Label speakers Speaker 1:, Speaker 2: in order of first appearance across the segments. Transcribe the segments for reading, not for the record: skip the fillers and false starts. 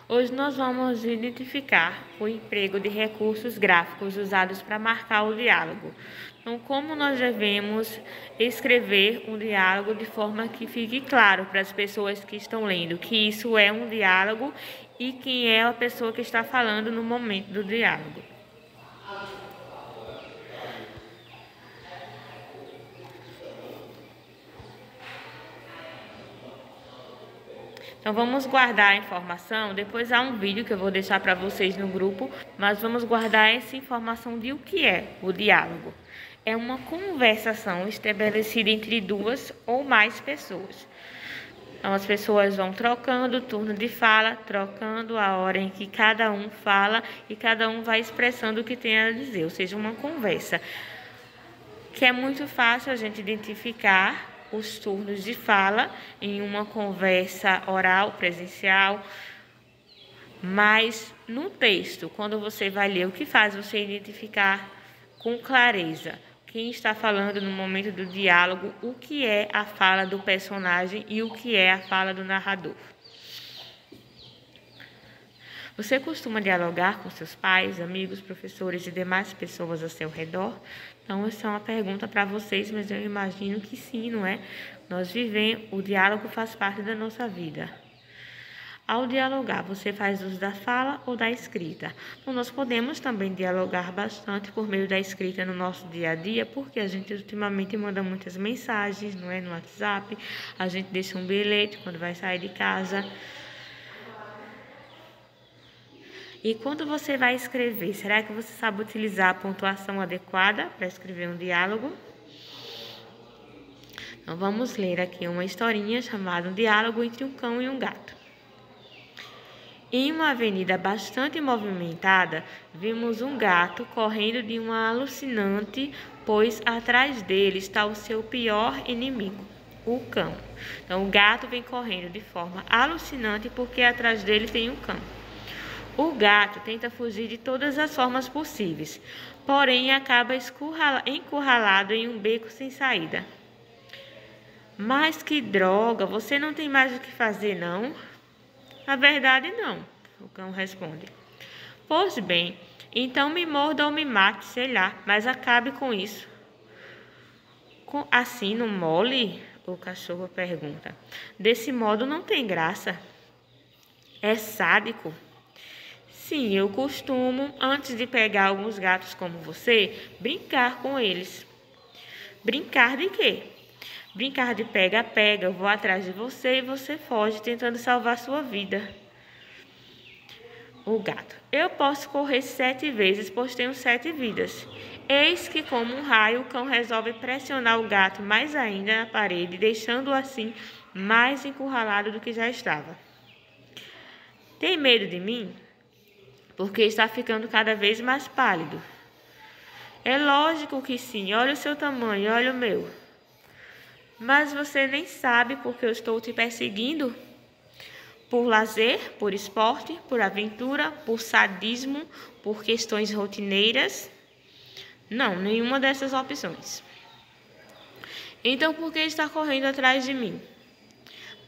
Speaker 1: Hoje nós vamos identificar o emprego de recursos gráficos usados para marcar o diálogo. Então, como nós devemos escrever um diálogo de forma que fique claro para as pessoas que estão lendo que isso é um diálogo e quem é a pessoa que está falando no momento do diálogo. Então, vamos guardar a informação, depois há um vídeo que eu vou deixar para vocês no grupo, mas vamos guardar essa informação de o que é o diálogo. É uma conversação estabelecida entre duas ou mais pessoas. Então, as pessoas vão trocando o turno de fala, trocando a hora em que cada um fala e cada um vai expressando o que tem a dizer, ou seja, uma conversa. Que é muito fácil a gente identificar os turnos de fala em uma conversa oral, presencial, mas no texto, quando você vai ler, o que faz você identificar com clareza quem está falando no momento do diálogo, o que é a fala do personagem e o que é a fala do narrador. Você costuma dialogar com seus pais, amigos, professores e demais pessoas ao seu redor? Então, essa é uma pergunta para vocês, mas eu imagino que sim, não é? Nós vivemos, o diálogo faz parte da nossa vida. Ao dialogar, você faz uso da fala ou da escrita? Então, nós podemos também dialogar bastante por meio da escrita no nosso dia a dia, porque a gente ultimamente manda muitas mensagens, não é? No WhatsApp, a gente deixa um bilhete quando vai sair de casa. E quando você vai escrever, será que você sabe utilizar a pontuação adequada para escrever um diálogo? Então, vamos ler aqui uma historinha chamada Um Diálogo entre um Cão e um Gato. Em uma avenida bastante movimentada, vimos um gato correndo de uma alucinante, pois atrás dele está o seu pior inimigo, o cão. Então, o gato vem correndo de forma alucinante porque atrás dele tem um cão. O gato tenta fugir de todas as formas possíveis, porém acaba encurralado em um beco sem saída. Mas que droga, você não tem mais o que fazer, não? Na verdade, não, o cão responde. Pois bem, então me morda ou me mate, sei lá, mas acabe com isso. Assim no mole? O cachorro pergunta. Desse modo não tem graça. É sádico. Sim, eu costumo, antes de pegar alguns gatos como você, brincar com eles. Brincar de quê? Brincar de pega-pega, eu vou atrás de você e você foge, tentando salvar sua vida. O gato. Eu posso correr 7 vezes, pois tenho 7 vidas. Eis que, como um raio, o cão resolve pressionar o gato mais ainda na parede, deixando-o assim mais encurralado do que já estava. Tem medo de mim? Porque está ficando cada vez mais pálido. É lógico que sim, olha o seu tamanho, olha o meu. Mas você nem sabe porque eu estou te perseguindo? Por lazer, por esporte, por aventura, por sadismo, por questões rotineiras? Não, nenhuma dessas opções. Então por que está correndo atrás de mim?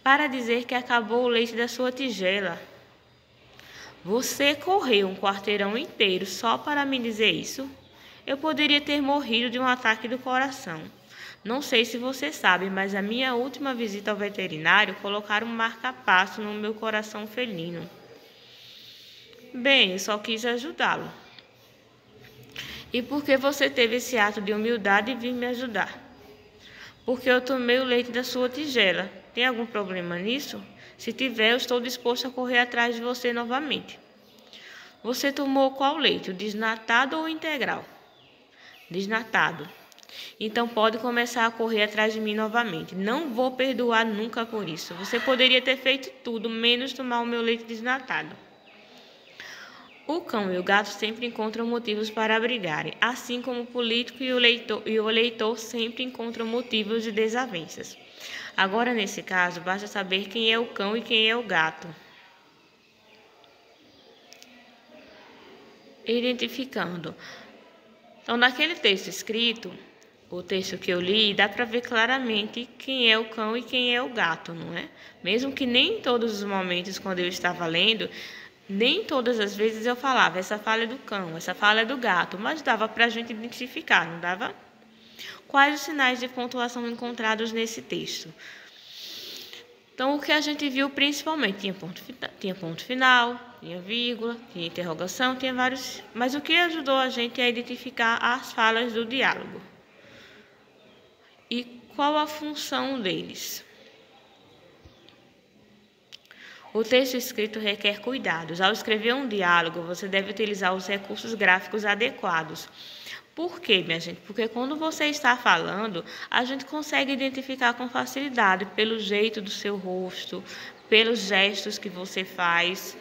Speaker 1: Para dizer que acabou o leite da sua tigela. Você correu um quarteirão inteiro só para me dizer isso? Eu poderia ter morrido de um ataque do coração. Não sei se você sabe, mas a minha última visita ao veterinário colocaram um marca-passo no meu coração felino. Bem, eu só quis ajudá-lo. E por que você teve esse ato de humildade e vir me ajudar? Porque eu tomei o leite da sua tigela. Tem algum problema nisso? Se tiver, eu estou disposto a correr atrás de você novamente. Você tomou qual leite, o desnatado ou o integral? Desnatado. Então pode começar a correr atrás de mim novamente. Não vou perdoar nunca por isso. Você poderia ter feito tudo, menos tomar o meu leite desnatado. O cão e o gato sempre encontram motivos para brigarem, assim como o político e o eleitor sempre encontram motivos de desavenças. Agora, nesse caso, basta saber quem é o cão e quem é o gato. Identificando. Então, naquele texto escrito, o texto que eu li, dá para ver claramente quem é o cão e quem é o gato, não é? Mesmo que nem em todos os momentos, quando eu estava lendo, nem todas as vezes eu falava, essa fala é do cão, essa fala é do gato, mas dava para a gente identificar, não dava? Quais os sinais de pontuação encontrados nesse texto? Então, o que a gente viu principalmente, tinha ponto final, tinha vírgula, tinha interrogação, tinha vários... Mas o que ajudou a gente a identificar as falas do diálogo? E qual a função deles? O texto escrito requer cuidados. Ao escrever um diálogo, você deve utilizar os recursos gráficos adequados. Por quê, minha gente? Porque quando você está falando, a gente consegue identificar com facilidade pelo jeito do seu rosto, pelos gestos que você faz.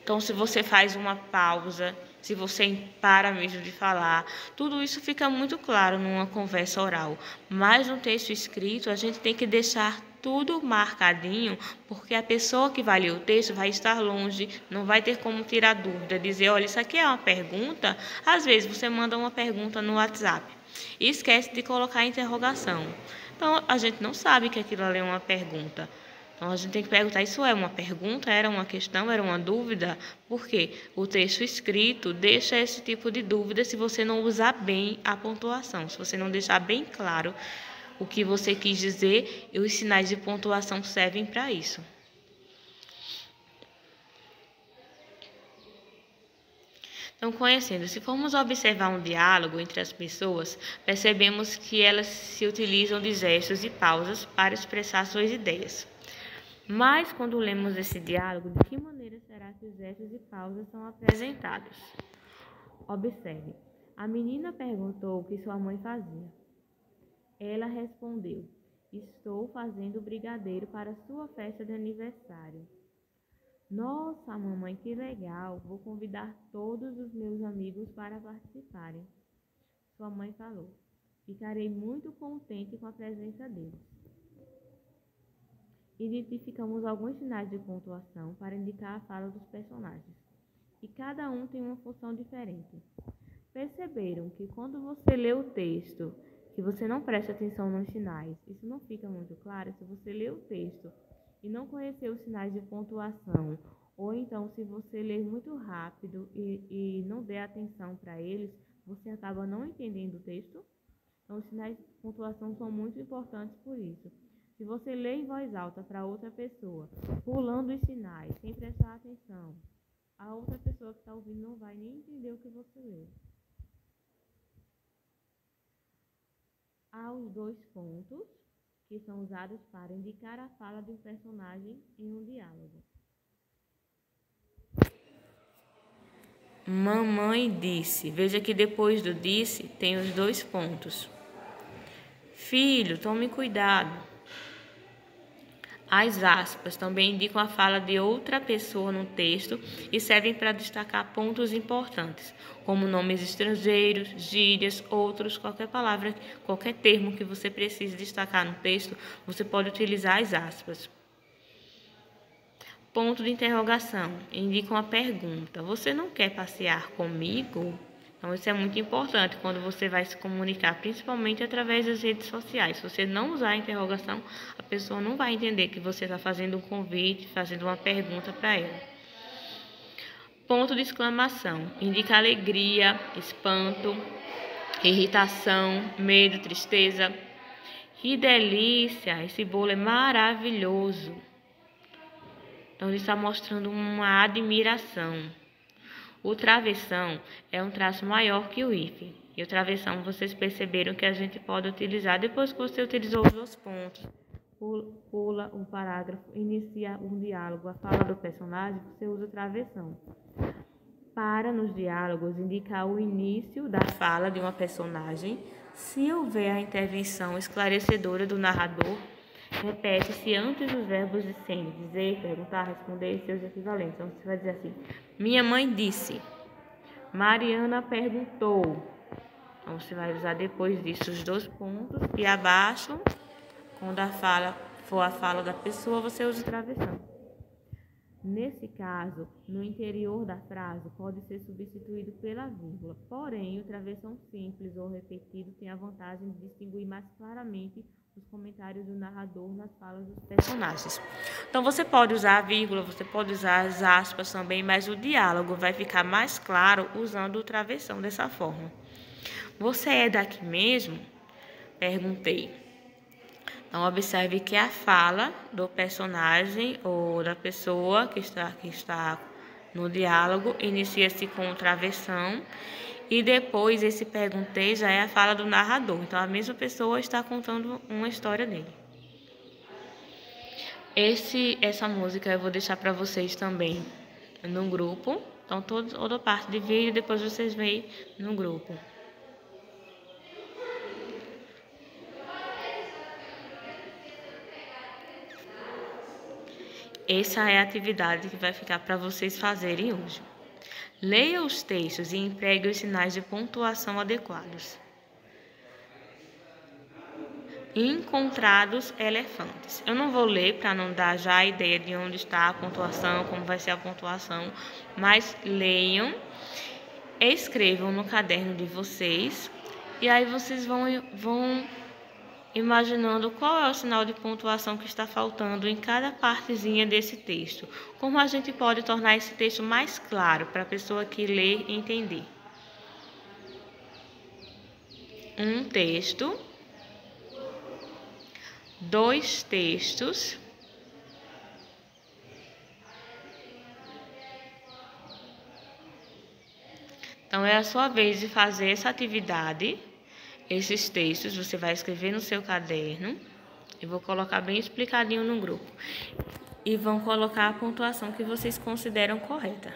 Speaker 1: Então, se você faz uma pausa, se você para mesmo de falar, tudo isso fica muito claro numa conversa oral. Mas no texto escrito, a gente tem que deixar tudo marcadinho, porque a pessoa que vai ler o texto vai estar longe, não vai ter como tirar dúvida, dizer, olha, isso aqui é uma pergunta. Às vezes você manda uma pergunta no WhatsApp e esquece de colocar a interrogação. Então, a gente não sabe que aquilo ali é uma pergunta. Então, a gente tem que perguntar, isso é uma pergunta, era uma questão, era uma dúvida? Porque o texto escrito deixa esse tipo de dúvida se você não usar bem a pontuação, se você não deixar bem claro o que você quis dizer, e os sinais de pontuação servem para isso. Então, conhecendo, se formos observar um diálogo entre as pessoas, percebemos que elas se utilizam de gestos e pausas para expressar suas ideias. Mas, quando lemos esse diálogo, de que maneira será que os gestos e pausas são apresentados? Observe. A menina perguntou o que sua mãe fazia. Ela respondeu, estou fazendo brigadeiro para sua festa de aniversário. Nossa, mamãe, que legal! Vou convidar todos os meus amigos para participarem. Sua mãe falou. Ficarei muito contente com a presença deles. Identificamos alguns sinais de pontuação para indicar a fala dos personagens. E cada um tem uma função diferente. Perceberam que quando você lê o texto, que você não presta atenção nos sinais, isso não fica muito claro? Se você lê o texto e não conhecer os sinais de pontuação, ou então se você ler muito rápido e não der atenção para eles, você acaba não entendendo o texto. Então, os sinais de pontuação são muito importantes por isso. Se você lê em voz alta para outra pessoa, pulando os sinais, sem prestar atenção, a outra pessoa que está ouvindo não vai nem entender o que você leu. Há os 2 pontos, que são usados para indicar a fala de um personagem em um diálogo. Mamãe disse. Veja que depois do disse tem os 2 pontos. Filho, tome cuidado. As aspas também indicam a fala de outra pessoa no texto e servem para destacar pontos importantes, como nomes estrangeiros, gírias, outros, qualquer palavra, qualquer termo que você precise destacar no texto, você pode utilizar as aspas. Ponto de interrogação, indicam a pergunta. Você não quer passear comigo? Então, isso é muito importante quando você vai se comunicar, principalmente através das redes sociais. Se você não usar a interrogação, a pessoa não vai entender que você está fazendo um convite, fazendo uma pergunta para ela. Ponto de exclamação, indica alegria, espanto, irritação, medo, tristeza. Que delícia! Esse bolo é maravilhoso. Então, ele está mostrando uma admiração. O travessão é um traço maior que o hífen. E o travessão, vocês perceberam que a gente pode utilizar depois que você utilizou os 2 pontos. Pula um parágrafo, inicia um diálogo, a fala do personagem, você usa o travessão. Para, nos diálogos, indicar o início da fala de uma personagem. Se houver a intervenção esclarecedora do narrador, repete-se antes dos verbos de sendo, dizer, perguntar, responder e seus equivalentes. Então, você vai dizer assim, minha mãe disse, Mariana perguntou. Então, você vai usar depois disso os 2 pontos e abaixo, quando a fala for a fala da pessoa, você usa o travessão. Nesse caso, no interior da frase pode ser substituído pela vírgula, porém, o travessão simples ou repetido tem a vantagem de distinguir mais claramente os comentários do narrador nas falas dos personagens. Então, você pode usar a vírgula, você pode usar as aspas também, mas o diálogo vai ficar mais claro usando o travessão dessa forma. Você é daqui mesmo? Perguntei. Então, observe que a fala do personagem ou da pessoa que está no diálogo inicia-se com o travessão e depois esse perguntei já é a fala do narrador. Então, a mesma pessoa está contando uma história dele. Essa música eu vou deixar para vocês também no grupo. Então, toda parte de vídeo, depois vocês veem no grupo. Essa é a atividade que vai ficar para vocês fazerem hoje. Leia os textos e empregue os sinais de pontuação adequados. Encontrados elefantes. Eu não vou ler para não dar já a ideia de onde está a pontuação, como vai ser a pontuação, mas leiam, escrevam no caderno de vocês e aí vocês vão imaginando qual é o sinal de pontuação que está faltando em cada partezinha desse texto. Como a gente pode tornar esse texto mais claro para a pessoa que lê entender. Um texto, 2 textos, então é a sua vez de fazer essa atividade. Esses textos você vai escrever no seu caderno. Eu vou colocar bem explicadinho no grupo. E vão colocar a pontuação que vocês consideram correta.